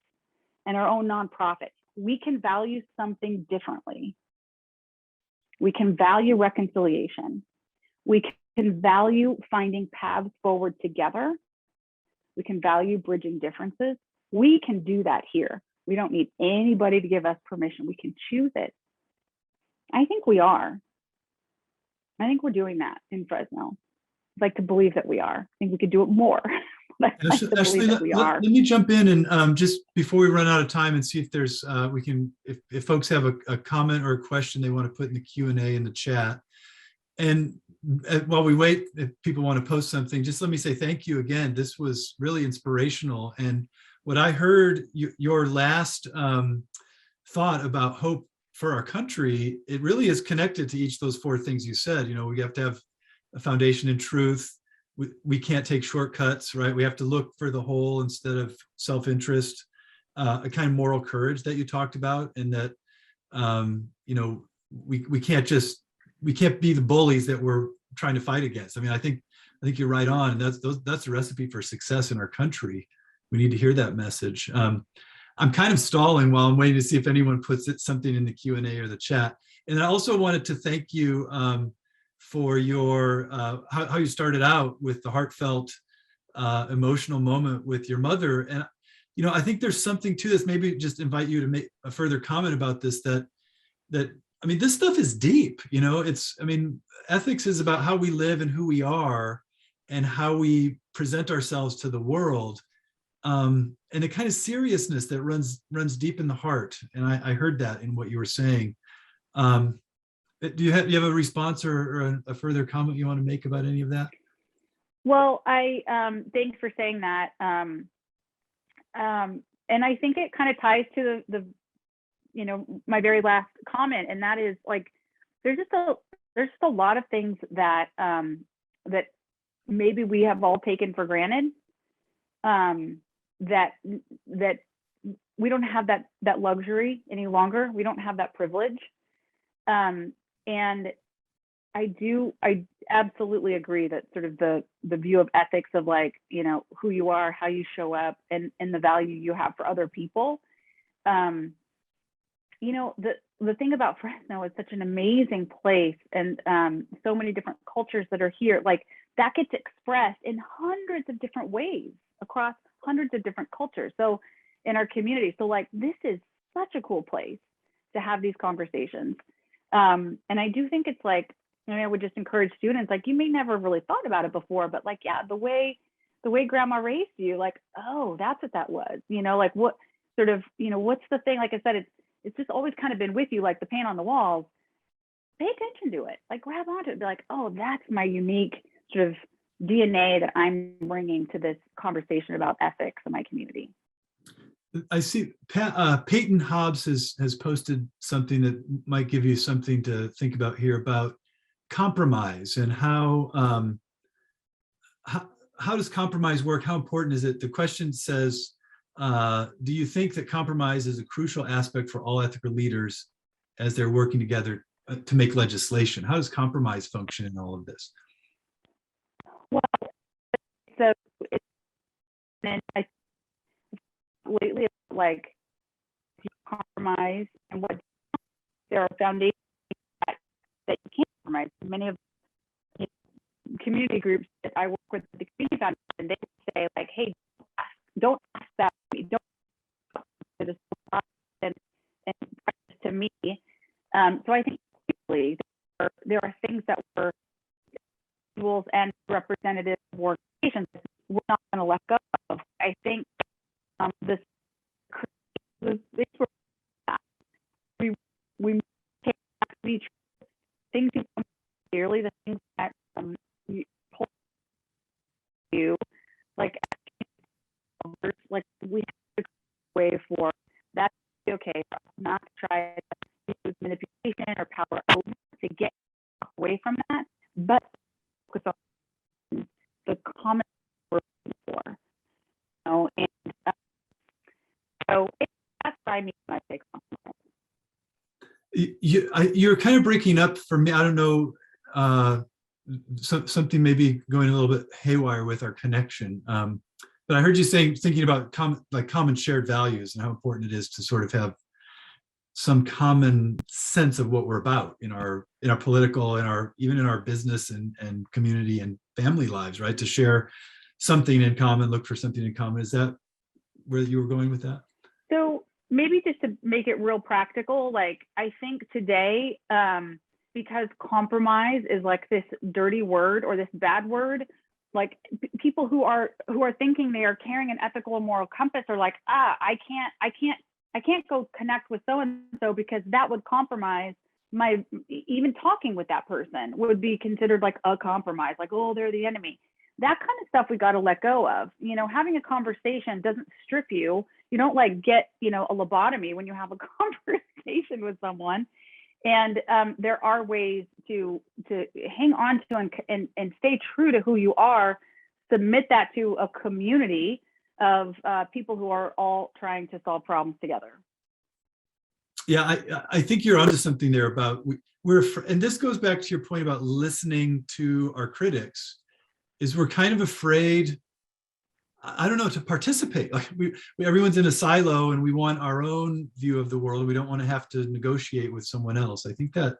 and our own nonprofit. We can value something differently. We can value reconciliation. We can value finding paths forward together. We can value bridging differences. We can do that here. We don't need anybody to give us permission. We can choose it. I think we are. I think we're doing that in Fresno. I'd like to believe that we are. I think we could do it more. But I'd like to believe that we are. Let me jump in and just before we run out of time and see if there's we can if folks have a comment or a question they want to put in the Q&A in the chat. And while we wait, if people want to post something, just let me say thank you again. This was really inspirational. And what I heard, your last thought about hope for our country, it really is connected to each of those four things you said. You know, we have to have a foundation in truth. We can't take shortcuts, right? We have to look for the whole instead of self-interest, a kind of moral courage that you talked about, and that, you know, we can't be the bullies that we're trying to fight against. I mean, I think you're right on. And that's a recipe for success in our country. We need to hear that message. I'm kind of stalling while I'm waiting to see if anyone puts something in the Q&A or the chat. And I also wanted to thank you for your how you started out with the heartfelt, emotional moment with your mother. And you know, I think there's something to this. Maybe just invite you to make a further comment about this. That I mean, this stuff is deep. You know, I mean, ethics is about how we live and who we are, and how we present ourselves to the world. And the kind of seriousness that runs deep in the heart. And I heard that in what you were saying. Do you have a response or a further comment you want to make about any of that? Well, thanks for saying that. And I think it kind of ties to the you know, my very last comment, and that is like, there's just a lot of things that that maybe we have all taken for granted, that we don't have that luxury any longer. We don't have that privilege. And I absolutely agree that sort of the view of ethics of, like, you know, who you are, how you show up, and the value you have for other people. You know, the thing about Fresno is such an amazing place, and so many different cultures that are here, like that gets expressed in hundreds of different ways across hundreds of different cultures. So in our community, so like, this is such a cool place to have these conversations. And I do think it's like, you know, I would just encourage students, like, you may never really thought about it before, but like, yeah, the way grandma raised you, like, oh, that's what that was, you know, like what sort of, you know, what's the thing, like I said, it's just always kind of been with you, like the paint on the walls. Pay attention to it, like grab onto it, be like, oh, that's my unique sort of DNA that I'm bringing to this conversation about ethics in my community. I see Peyton Hobbs has posted something that might give you something to think about here about compromise and how does compromise work? How important is it? The question says, do you think that compromise is a crucial aspect for all ethical leaders as they're working together to make legislation? How does compromise function in all of this? Well, so I lately, like, compromise and what there are foundations that you can't compromise. Many of the community groups that I work with at the community foundation, they say, like, hey, don't ask that of me, don't to this and to me. So I think there are things that were individuals and representatives of organizations we're not going to let go of. I think we take each things become clearly the things that you hold you, like we have to way for that okay for us not to try to use manipulation or power over to get away from that, but focus on the common we're looking for, you know, and I mean when I say compromise. You're kind of breaking up for me. I don't know, something maybe going a little bit haywire with our connection. But I heard you thinking about common shared values and how important it is to sort of have some common sense of what we're about in our political, even in our business and community and family lives, right? To share something in common, look for something in common. Is that where you were going with that? So maybe just to make it real practical, like I think today, because compromise is like this dirty word or this bad word, like people who are thinking they are carrying an ethical and moral compass are like, I can't go connect with so and so because that would compromise my, even talking with that person would be considered like a compromise, like, oh, they're the enemy. That kind of stuff we got to let go of. You know, having a conversation doesn't strip you. You don't like get, a lobotomy when you have a conversation with someone. And there are ways to hang on to and stay true to who you are, submit that to a community of people who are all trying to solve problems together. Yeah, I think you're onto something there about and this goes back to your point about listening to our critics, is we're kind of afraid, I don't know, to participate. Like everyone's in a silo and we want our own view of the world. We don't want to have to negotiate with someone else. I think that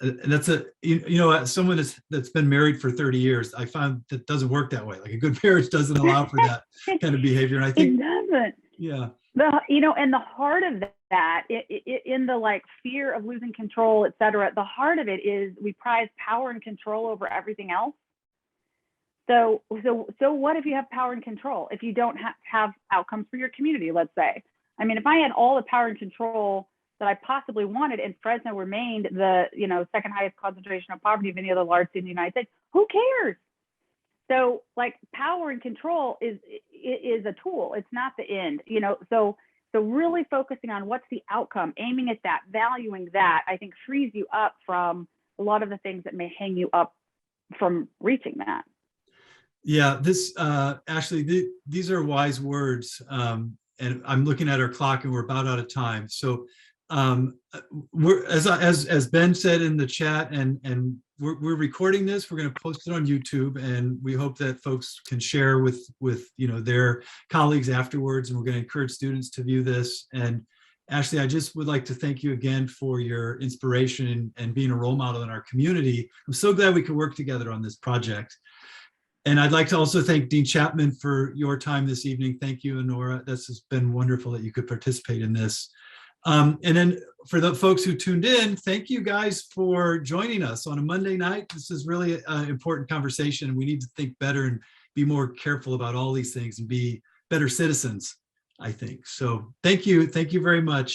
that's as someone that's been married for 30 years, I found that doesn't work that way. Like a good marriage doesn't allow for that kind of behavior. And I think it doesn't. Yeah. And the heart of that, in the like fear of losing control, et cetera, the heart of it is we prize power and control over everything else. So what if you have power and control? If you don't have outcomes for your community, let's say. I mean, if I had all the power and control that I possibly wanted and Fresno remained the second highest concentration of poverty of any other large city in the United States, who cares? So like power and control is a tool. It's not the end, so really focusing on what's the outcome, aiming at that, valuing that, I think frees you up from a lot of the things that may hang you up from reaching that. Yeah, Ashley, these are wise words. And I'm looking at our clock and we're about out of time. So we're, as Ben said in the chat, and we're recording this, we're going to post it on YouTube, and we hope that folks can share with their colleagues afterwards, and we're going to encourage students to view this. And Ashley, I just would like to thank you again for your inspiration and being a role model in our community. I'm so glad we could work together on this project. And I'd like to also thank Dean Chapman for your time this evening. Thank you, Honora. This has been wonderful that you could participate in this. And then for the folks who tuned in, thank you guys for joining us on a Monday night. This is really an important conversation. We need to think better and be more careful about all these things and be better citizens, I think. So thank you. Thank you very much.